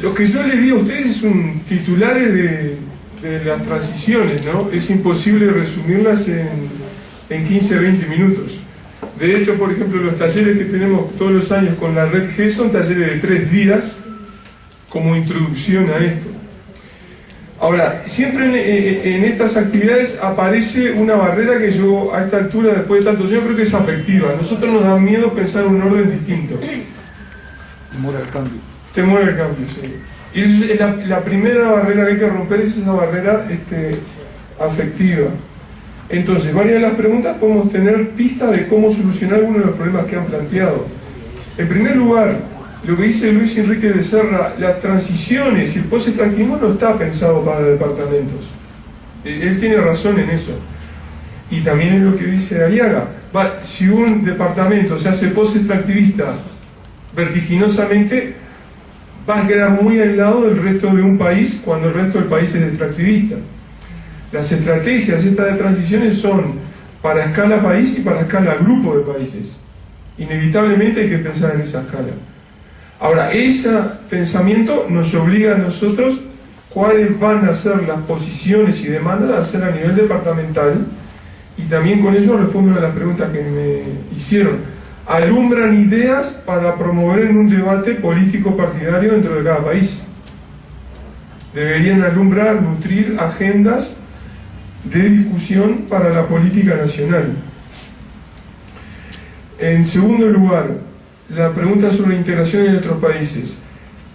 Lo que yo le digo a ustedes son titulares de las transiciones, ¿no? Es imposible resumirlas en 15, 20 minutos. De hecho, por ejemplo, los talleres que tenemos todos los años con la Red G son talleres de 3 días como introducción a esto. Ahora, siempre en estas actividades aparece una barrera que yo, a esta altura, después de tantos años, creo que es afectiva. A nosotros nos da miedo pensar en un orden distinto. Temor al cambio. Temor al cambio, sí. Y es la primera barrera que hay que romper, es esa barrera afectiva. Entonces, varias de las preguntas podemos tener pistas de cómo solucionar algunos de los problemas que han planteado. En primer lugar, lo que dice Luis Enrique Becerra, las transiciones y el post-extractivismo no está pensado para departamentos. Él tiene razón en eso. Y también es lo que dice Arriaga. Si un departamento se hace post-extractivista vertiginosamente, va a quedar muy aislado del resto de un país cuando el resto del país es extractivista. Las estrategias estas de transiciones son para escala país y para escala grupo de países. Inevitablemente hay que pensar en esa escala. Ahora, ese pensamiento nos obliga a nosotros cuáles van a ser las posiciones y demandas a hacer a nivel departamental, y también con ello respondo a las preguntas que me hicieron. Alumbran ideas para promover en un debate político partidario dentro de cada país. Deberían alumbrar, nutrir agendas de discusión para la política nacional. En segundo lugar, la pregunta sobre la integración en otros países.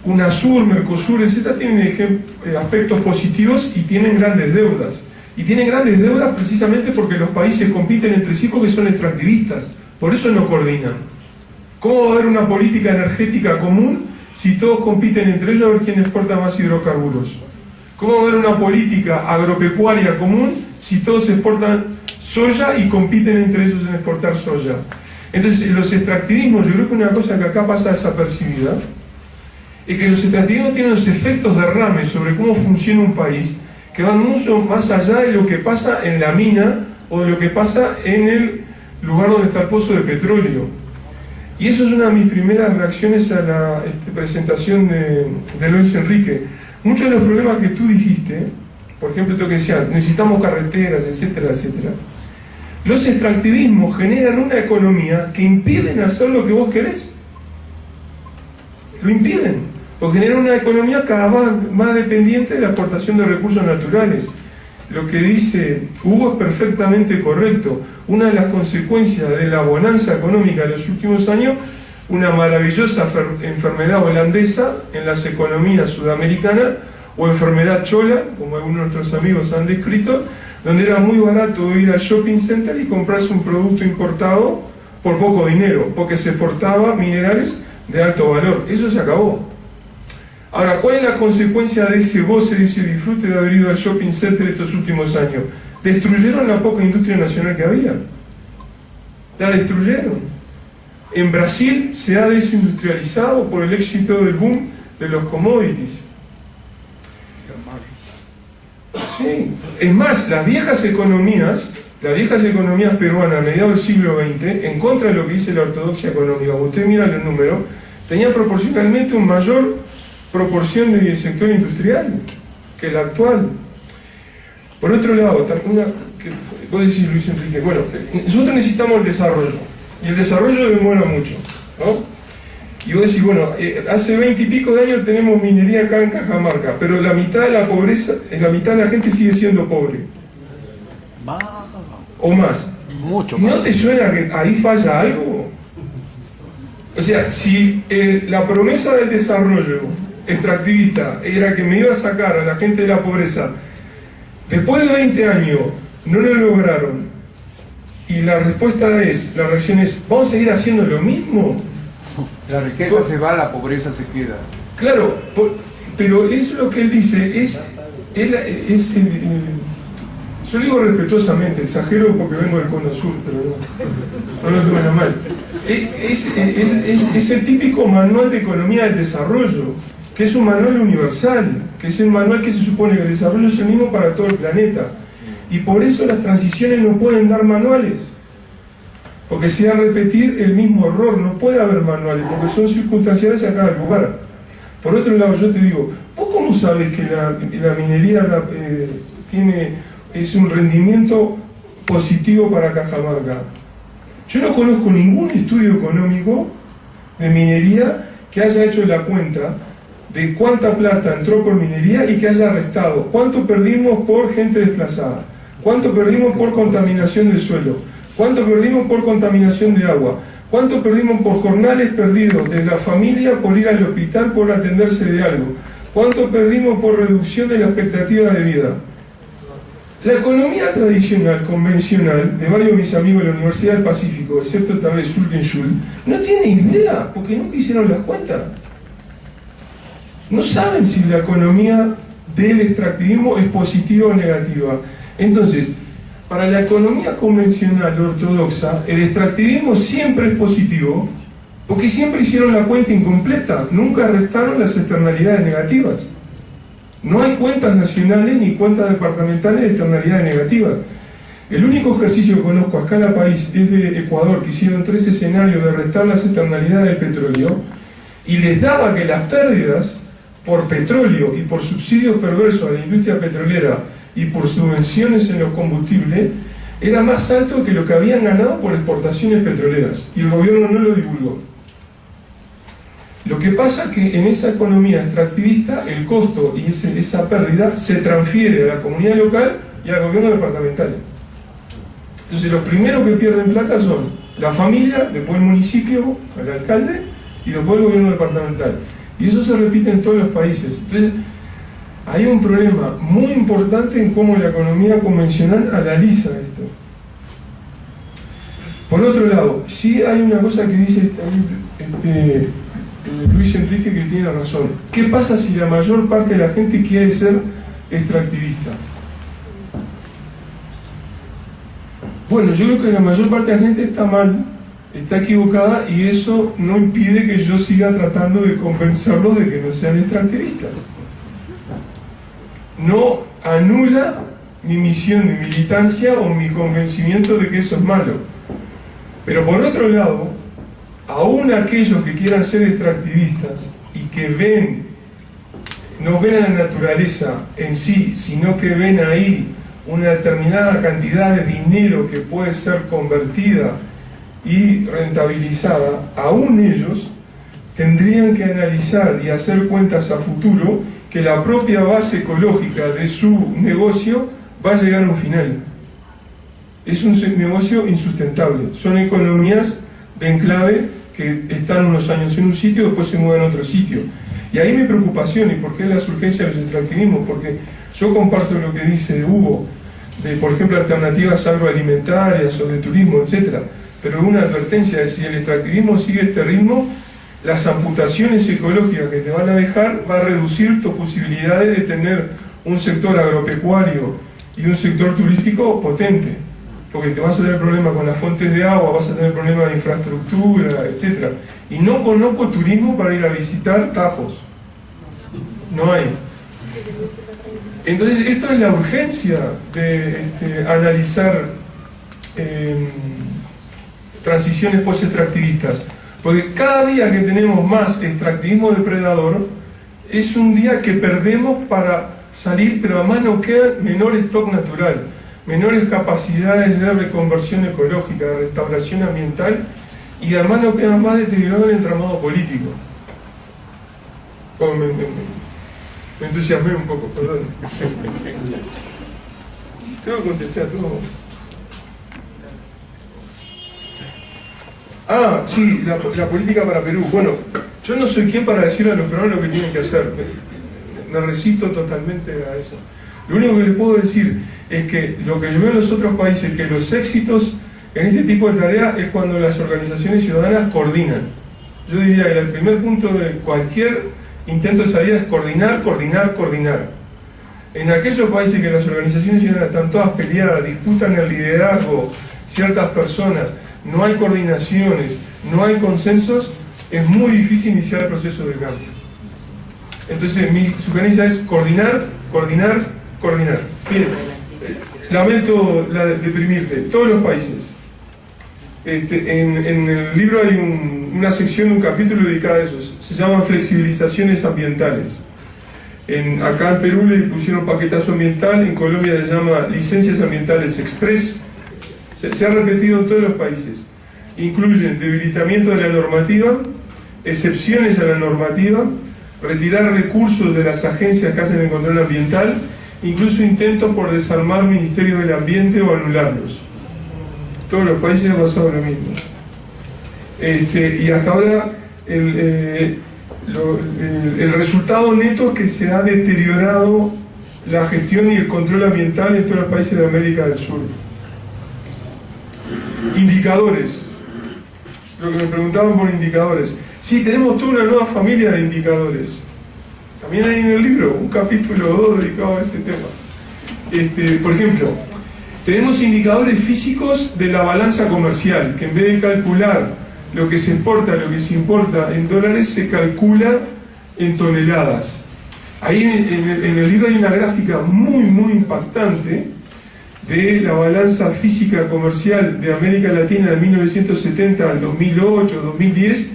UNASUR, Mercosur, etc. tienen aspectos positivos y tienen grandes deudas. Y tienen grandes deudas precisamente porque los países compiten entre sí porque son extractivistas. Por eso no coordinan. ¿Cómo va a haber una política energética común si todos compiten entre ellos a ver quién exporta más hidrocarburos? ¿Cómo va a haber una política agropecuaria común si todos exportan soya y compiten entre ellos en exportar soya? Entonces, los extractivismos, yo creo que una cosa que acá pasa desapercibida, es que los extractivismos tienen los efectos derrames sobre cómo funciona un país, que van mucho más allá de lo que pasa en la mina o de lo que pasa en el lugar donde está el pozo de petróleo. Y eso es una de mis primeras reacciones a la presentación de Luis Enrique. Muchos de los problemas que tú dijiste, por ejemplo, esto que decía, necesitamos carreteras, etcétera, etcétera, los extractivismos generan una economía que impiden hacer lo que vos querés. Lo impiden, porque generan una economía cada vez más dependiente de la aportación de recursos naturales. Lo que dice Hugo es perfectamente correcto. Una de las consecuencias de la bonanza económica de los últimos años, una maravillosa enfermedad holandesa en las economías sudamericanas, o enfermedad chola, como algunos de nuestros amigos han descrito, donde era muy barato ir al shopping center y comprarse un producto importado por poco dinero, porque se exportaba minerales de alto valor. Eso se acabó. Ahora, ¿cuál es la consecuencia de ese goce, de ese disfrute de haber ido al shopping center estos últimos años? Destruyeron la poca industria nacional que había. La destruyeron. En Brasil se ha desindustrializado por el éxito del boom de los commodities. Sí. Es más, las viejas economías peruanas a mediados del siglo XX, en contra de lo que dice la ortodoxia económica, cuando usted mira los números, tenían proporcionalmente una mayor proporción de sector industrial que la actual. Por otro lado, vos decís, Luis Enrique, bueno, nosotros necesitamos el desarrollo, y el desarrollo demora mucho, ¿no? Y vos decís, bueno, hace 20 y pico de años tenemos minería acá en Cajamarca, pero la mitad de la pobreza, la mitad de la gente sigue siendo pobre. O más. Mucho ¿No más. te suena que ahí falla algo? O sea, si la promesa del desarrollo extractivista era que me iba a sacar a la gente de la pobreza, después de 20 años no lo lograron, y la reacción es, ¿vamos a seguir haciendo lo mismo? La riqueza se va, la pobreza se queda. Claro, pero eso es lo que él dice, yo lo digo respetuosamente, exagero porque vengo del Cono Sur, pero no lo tomen a mal. Es el típico manual de economía del desarrollo, que es un manual universal, que es el manual que se supone que el desarrollo es el mismo para todo el planeta. Y por eso las transiciones no pueden dar manuales, porque se va a repetir el mismo error. No puede haber manuales, porque son circunstanciales a cada lugar. Por otro lado, yo te digo, ¿vos cómo sabes que la minería es un rendimiento positivo para Cajamarca? Yo no conozco ningún estudio económico de minería que haya hecho la cuenta de cuánta plata entró por minería y que haya restado, cuánto perdimos por gente desplazada, cuánto perdimos por contaminación del suelo, cuánto perdimos por contaminación de agua, cuánto perdimos por jornales perdidos de la familia por ir al hospital por atenderse de algo, cuánto perdimos por reducción de la expectativa de vida. La economía tradicional, convencional, de varios de mis amigos de la Universidad del Pacífico, excepto tal vez Schulkenschul, no tiene idea, porque nunca hicieron las cuentas. No saben si la economía del extractivismo es positiva o negativa. Entonces, para la economía convencional ortodoxa, el extractivismo siempre es positivo, porque siempre hicieron la cuenta incompleta, nunca restaron las externalidades negativas. No hay cuentas nacionales ni cuentas departamentales de externalidades negativas. El único ejercicio que conozco a escala país es de Ecuador, que hicieron 3 escenarios de restar las externalidades del petróleo, y les daba que las pérdidas por petróleo y por subsidios perversos a la industria petrolera y por subvenciones en los combustibles era más alto que lo que habían ganado por exportaciones petroleras, y el gobierno no lo divulgó. Lo que pasa es que en esa economía extractivista el costo y esa pérdida se transfiere a la comunidad local y al gobierno departamental. Entonces los primeros que pierden plata son la familia, después el municipio, el alcalde y después el gobierno departamental. Y eso se repite en todos los países. Entonces hay un problema muy importante en cómo la economía convencional analiza esto. Por otro lado, sí hay una cosa que dice Luis Enrique, que tiene razón. ¿Qué pasa si la mayor parte de la gente quiere ser extractivista? Bueno, yo creo que la mayor parte de la gente está mal, está equivocada, y eso no impide que yo siga tratando de convencerlos de que no sean extractivistas. No anula mi misión de militancia o mi convencimiento de que eso es malo. Pero por otro lado, aún aquellos que quieran ser extractivistas y que no ven a la naturaleza en sí, sino que ven ahí una determinada cantidad de dinero que puede ser convertida y rentabilizada, aún ellos tendrían que analizar y hacer cuentas a futuro que la propia base ecológica de su negocio va a llegar a un final. Es un negocio insustentable. Son economías de enclave que están unos años en un sitio y después se mueven a otro sitio. Y ahí mi preocupación, y por qué la surgencia de los extractivismos, porque yo comparto lo que dice Hugo, de por ejemplo alternativas agroalimentarias o de turismo, etc. Pero una advertencia es: si el extractivismo sigue este ritmo, las amputaciones ecológicas que te van a dejar va a reducir tus posibilidades de tener un sector agropecuario y un sector turístico potente, porque te vas a tener problemas con las fuentes de agua, vas a tener problemas de infraestructura, etc. Y no conozco turismo para ir a visitar Tajos, no hay. Entonces esto es la urgencia de analizar transiciones post-extractivistas, porque cada día que tenemos más extractivismo depredador es un día que perdemos para salir, pero además nos queda menor stock natural, menores capacidades de reconversión ecológica, de restauración ambiental, y además nos queda más deteriorado el entramado político. Me entusiasmé un poco, perdón. Creo que contesté a todo. Ah, sí, la política para Perú. Bueno, yo no soy quien para decirle a los peruanos lo que tienen que hacer. Me resisto totalmente a eso. Lo único que les puedo decir es que lo que yo veo en los otros países, que los éxitos en este tipo de tarea es cuando las organizaciones ciudadanas coordinan. Yo diría que el primer punto de cualquier intento de salida es coordinar, coordinar, coordinar. En aquellos países que las organizaciones ciudadanas están todas peleadas, disputan el liderazgo, ciertas personas, no hay coordinaciones, no hay consensos, es muy difícil iniciar el proceso de cambio. Entonces mi sugerencia es coordinar, coordinar, coordinar. Bien, lamento deprimirte, todos los países. En el libro hay una sección, un capítulo dedicado a eso, se llama flexibilizaciones ambientales. Acá en Perú le pusieron paquetazo ambiental, en Colombia se llama licencias ambientales express, se ha repetido en todos los países. Incluyen debilitamiento de la normativa, excepciones a la normativa, retirar recursos de las agencias que hacen el control ambiental, incluso intentos por desarmar ministerios del ambiente o anularlos. Todos los países han pasado lo mismo. Y hasta ahora el resultado neto es que se ha deteriorado la gestión y el control ambiental en todos los países de América del Sur. Indicadores. Lo que me preguntaban por indicadores. Sí, tenemos toda una nueva familia de indicadores. También hay en el libro un capítulo 2 dedicado a ese tema. Por ejemplo, tenemos indicadores físicos de la balanza comercial, que en vez de calcular lo que se exporta, lo que se importa en dólares, se calcula en toneladas. Ahí en el libro hay una gráfica muy impactante de la balanza física comercial de América Latina de 1970 al 2008, 2010,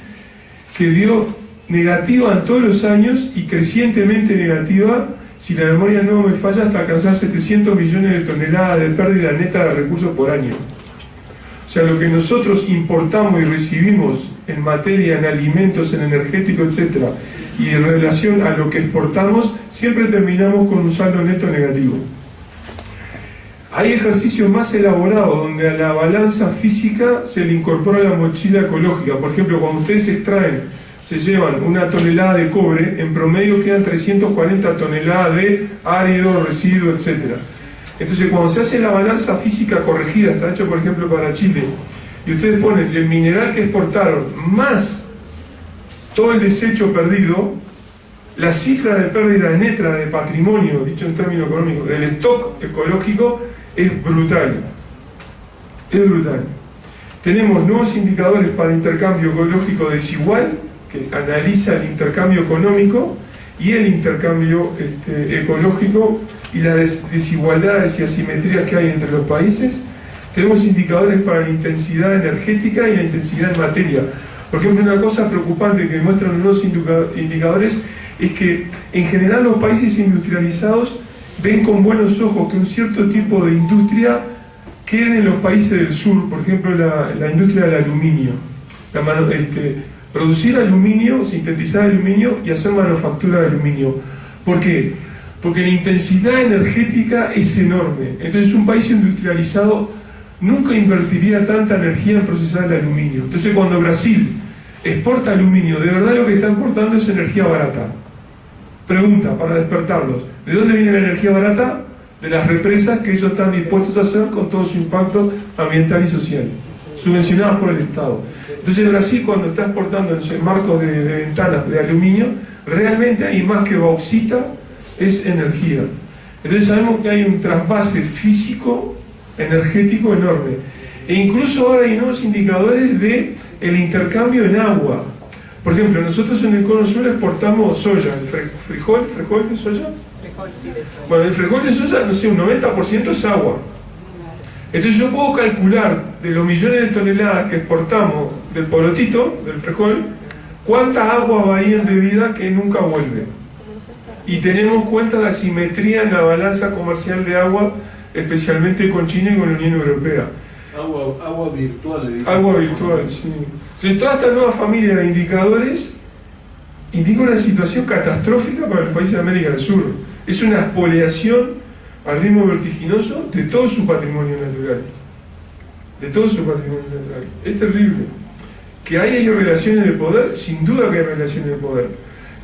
que dio negativa en todos los años y crecientemente negativa, si la memoria no me falla, hasta alcanzar 700 millones de toneladas de pérdida neta de recursos por año. O sea, lo que nosotros importamos y recibimos en materia, en alimentos, en energéticos, etc., y en relación a lo que exportamos, siempre terminamos con un saldo neto negativo. Hay ejercicios más elaborados donde a la balanza física se le incorpora la mochila ecológica. Por ejemplo, cuando ustedes se llevan una tonelada de cobre, en promedio quedan 340 toneladas de árido, residuo, etc. Entonces, cuando se hace la balanza física corregida, está hecho por ejemplo para Chile, y ustedes ponen el mineral que exportaron más todo el desecho perdido, la cifra de pérdida neta de patrimonio, dicho en términos económicos, del stock ecológico, es brutal. Es brutal. Tenemos nuevos indicadores para intercambio ecológico desigual, que analiza el intercambio económico y el intercambio ecológico y las desigualdades y asimetrías que hay entre los países. Tenemos indicadores para la intensidad energética y la intensidad en materia. Por ejemplo, una cosa preocupante que muestran los indicadores es que en general los países industrializados ven con buenos ojos que un cierto tipo de industria quede en los países del sur, por ejemplo la industria del aluminio, producir aluminio, sintetizar aluminio y hacer manufactura de aluminio. ¿Por qué? Porque la intensidad energética es enorme. Entonces un país industrializado nunca invertiría tanta energía en procesar el aluminio. Entonces cuando Brasil exporta aluminio, de verdad lo que está importando es energía barata. Pregunta para despertarlos: ¿de dónde viene la energía barata? De las represas que ellos están dispuestos a hacer con todo su impacto ambiental y social, subvencionadas por el Estado. Entonces Brasil, cuando está exportando en marcos de ventanas de aluminio, realmente hay más que bauxita, es energía. Entonces sabemos que hay un trasvase físico energético enorme. E incluso ahora hay nuevos indicadores de el intercambio en agua. Por ejemplo, nosotros en el Cono Sur exportamos soya, el frijol de soya. Frijol, sí, de soya. Bueno, el frijol de soya, no sé, un 90% es agua. Entonces yo puedo calcular de los millones de toneladas que exportamos del polotito, del frijol, cuánta agua va a ir de vida que nunca vuelve. Y tenemos cuenta de asimetría en la balanza comercial de agua, especialmente con China y con la Unión Europea. Agua virtual. Agua virtual, sí. Entonces, toda esta nueva familia de indicadores indica una situación catastrófica para los países de América del Sur. Es una expoliación al ritmo vertiginoso de todo su patrimonio natural. De todo su patrimonio natural. Es terrible. Que hay relaciones de poder, sin duda que hay relaciones de poder.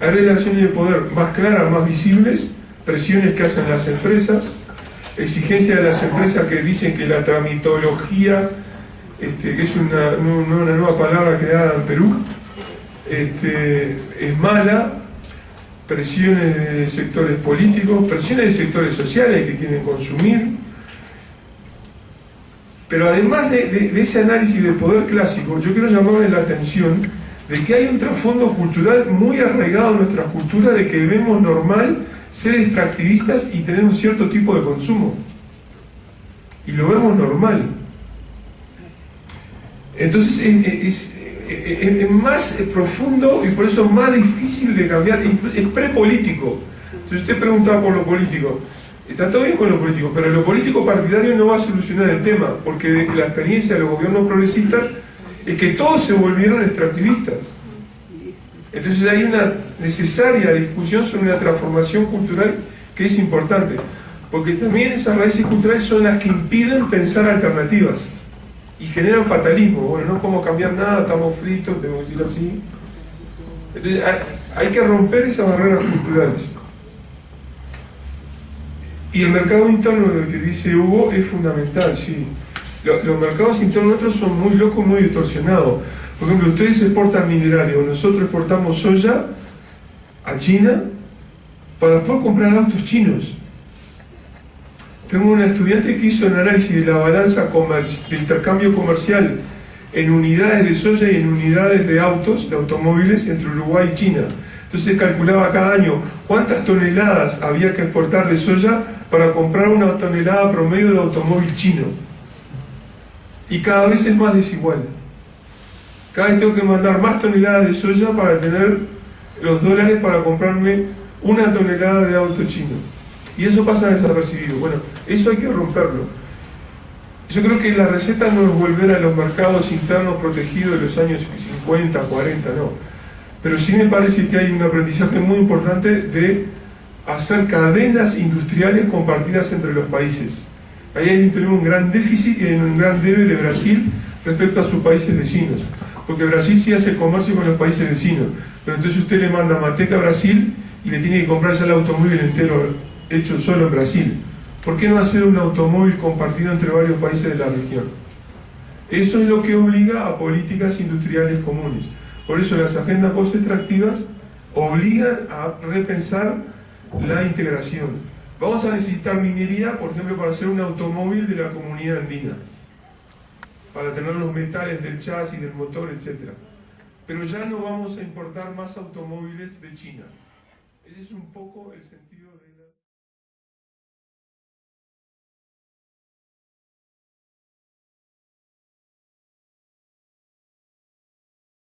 Hay relaciones de poder más claras, más visibles, presiones que hacen las empresas, exigencias de las empresas que dicen que la tramitología, que es una nueva palabra creada en Perú, es mala, presiones de sectores políticos, presiones de sectores sociales que quieren consumir. Pero además de ese análisis de poder clásico, yo quiero llamarles la atención de que hay un trasfondo cultural muy arraigado en nuestra cultura de que vemos normal ser extractivistas y tener un cierto tipo de consumo. Y lo vemos normal. Entonces es más profundo y por eso más difícil de cambiar, es prepolítico. Entonces usted preguntaba por lo político, está todo bien con lo político, pero lo político partidario no va a solucionar el tema, porque la experiencia de los gobiernos progresistas es que todos se volvieron extractivistas. Entonces hay una necesaria discusión sobre una transformación cultural que es importante, porque también esas raíces culturales son las que impiden pensar alternativas y generan fatalismo. Bueno, no podemos cambiar nada, estamos fritos, tenemos que decir así. Entonces hay que romper esas barreras culturales. Y el mercado interno, lo que dice Hugo, es fundamental, sí. Los mercados internos nuestros son muy locos, muy distorsionados. Por ejemplo, ustedes exportan minerales, o nosotros exportamos soya a China para después comprar autos chinos. Tengo una estudiante que hizo un análisis de la balanza de intercambio comercial en unidades de soya y en unidades de autos, de automóviles, entre Uruguay y China. Entonces calculaba cada año cuántas toneladas había que exportar de soya para comprar una tonelada promedio de automóvil chino. Y cada vez es más desigual. Cada vez tengo que mandar más toneladas de soya para tener los dólares para comprarme una tonelada de auto chino. Y eso pasa desapercibido. Bueno, eso hay que romperlo. Yo creo que la receta no es volver a los mercados internos protegidos de los años 50, 40, no. Pero sí me parece que hay un aprendizaje muy importante de hacer cadenas industriales compartidas entre los países. Ahí tenemos un gran déficit y un gran debe de Brasil respecto a sus países vecinos. Porque Brasil sí hace comercio con los países vecinos. Pero entonces usted le manda manteca a Brasil y le tiene que comprar ya el automóvil entero hecho solo en Brasil. ¿Por qué no hacer un automóvil compartido entre varios países de la región? Eso es lo que obliga a políticas industriales comunes. Por eso las agendas post-extractivas obligan a repensar la integración. Vamos a necesitar minería, por ejemplo, para hacer un automóvil de la comunidad andina, para tener los metales del chasis, del motor, etc. Pero ya no vamos a importar más automóviles de China. Ese es un poco el sentido de la...